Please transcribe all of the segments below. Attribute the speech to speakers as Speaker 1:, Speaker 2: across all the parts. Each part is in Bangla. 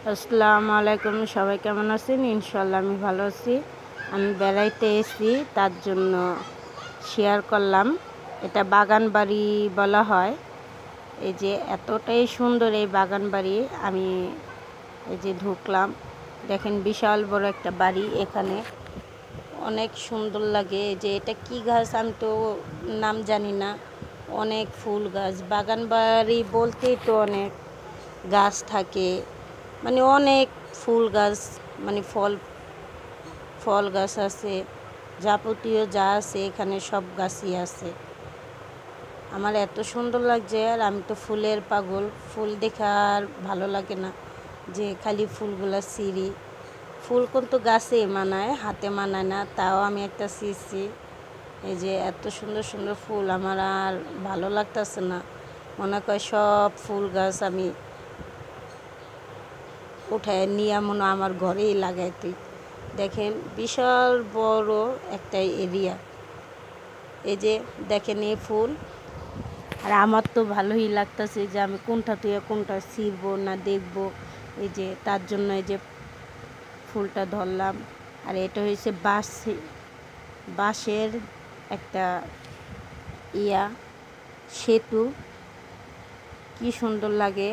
Speaker 1: আসসালামু আলাইকুম। সবাই কেমন আছেন? ইনশাল্লাহ আমি ভালো আছি। আমি বেড়াইতে এসেছি, তার জন্য শেয়ার করলাম। এটা বাগান বাড়ি বলা হয়। এই যে এতটাই সুন্দর এই বাগান বাড়ি, আমি এই যে ঢুকলাম, দেখেন বিশাল বড় একটা বাড়ি। এখানে অনেক সুন্দর লাগে। এই যে এটা কি গাছ আমি তো নাম জানি না। অনেক ফুল গাছ, বাগান বাড়ি বলতেই তো অনেক গাছ থাকে, মানে অনেক ফুল গাছ, মানে ফল গাছ আছে, যাবতীয় যা আছে এখানে সব গাছই আছে। আমার এত সুন্দর লাগছে, আর আমি তো ফুলের পাগল। ফুল দেখে আর ভালো লাগে না যে খালি ফুলগুলা ছিঁড়ি। ফুল কিন্তু গাছে মানায়, হাতে মানায় না, তাও আমি একটা ছিঁড়ছি। এই যে এত সুন্দর সুন্দর ফুল, আমার আর ভালো লাগতেছে না। মনে করে সব ফুল গাছ আমি উঠায় নিয়ে মনে আমার ঘরেই লাগাই। তুই দেখেন বিশাল বড় একটা এরিয়া। এই যে দেখেন এই ফুল, আর আমার তো ভালোই লাগতেছে যে আমি কোনটা তুই কোনটা ছিঁড়বো না দেখবো। এই যে তার জন্য এই যে ফুলটা ধরলাম। আর এটা হয়েছে বাঁশের একটা সেতু, কি সুন্দর লাগে।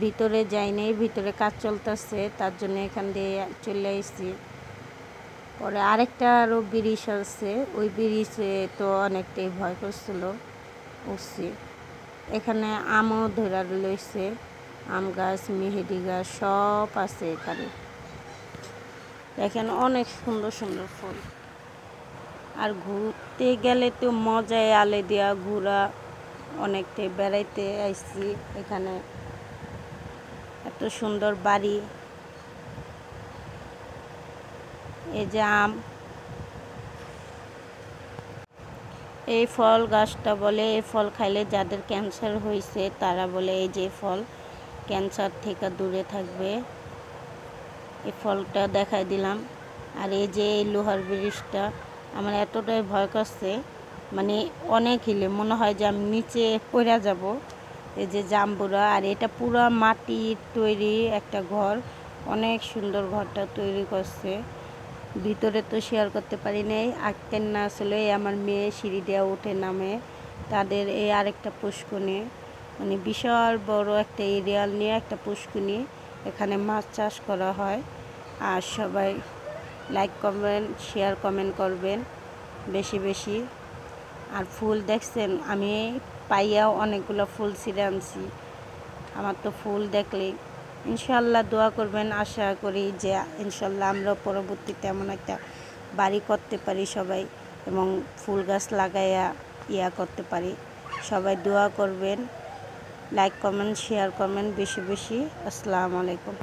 Speaker 1: ভিতরে যাই নাই, ভিতরে কাজ চলতেছে, তার জন্য এখান দিয়ে চলে এসেছি। পরে আরেকটা আরও ব্রিজ আছে, ওই ব্রিজে তো অনেকটাই ভয় করছিল, উঠছি। এখানে আমও ধরে রয়েছে, আম গাছ, মেহেদি গাছ সব আছে এখানে। দেখেন অনেক সুন্দর সুন্দর ফুল। আর ঘুরতে গেলে তো মজায় আলে দেওয়া ঘোরা, অনেকটাই বেড়াইতে আসছি। এখানে এত সুন্দর বাড়ি। এই যে আম, এই ফল গাছটা বলে এই ফল খাইলে যাদের ক্যান্সার হয়েছে তারা বলে এই যে ফল ক্যান্সার থেকে দূরে থাকবে। এই ফলটা দেখাই দিলাম। আর এই যে এই লোহার ব্রিজটা, আমার এতটাই ভয় করছে, মানে অনেক হিলে মনে হয় যে আমি নিচে পড়ে যাব। এই যে জাম্বুরা, আর এটা পুরো মাটির তৈরি একটা ঘর, অনেক সুন্দর ঘরটা তৈরি করছে। ভিতরে তো শেয়ার করতে পারি নাই, আঁকতেন না আসলে। আমার মেয়ে সিঁড়ি দেওয়া উঠে নামে, তাদের এই আরেকটা পুষ্কুনি, মানে বিশাল বড় একটা এরিয়া নিয়ে একটা পুষ্কুনি। এখানে মাছ চাষ করা হয়। আর সবাই লাইক কমেন্ট শেয়ার কমেন্ট করবেন বেশি বেশি। আর ফুল দেখছেন, আমি পাইয়াও অনেকগুলো ফুল ছিঁড়ে আনছি। আমার তো ফুল দেখলেই ইনশাল্লাহ দোয়া করবেন। আশা করি যে ইনশাল্লাহ আমরা পরবর্তীতে এমন একটা বাড়ি করতে পারি সবাই, এবং ফুল গাছ লাগাইয়া করতে পারি। সবাই দোয়া করবেন, লাইক কমেন্ট শেয়ার করবেন বেশি বেশি। আসসালামু আলাইকুম।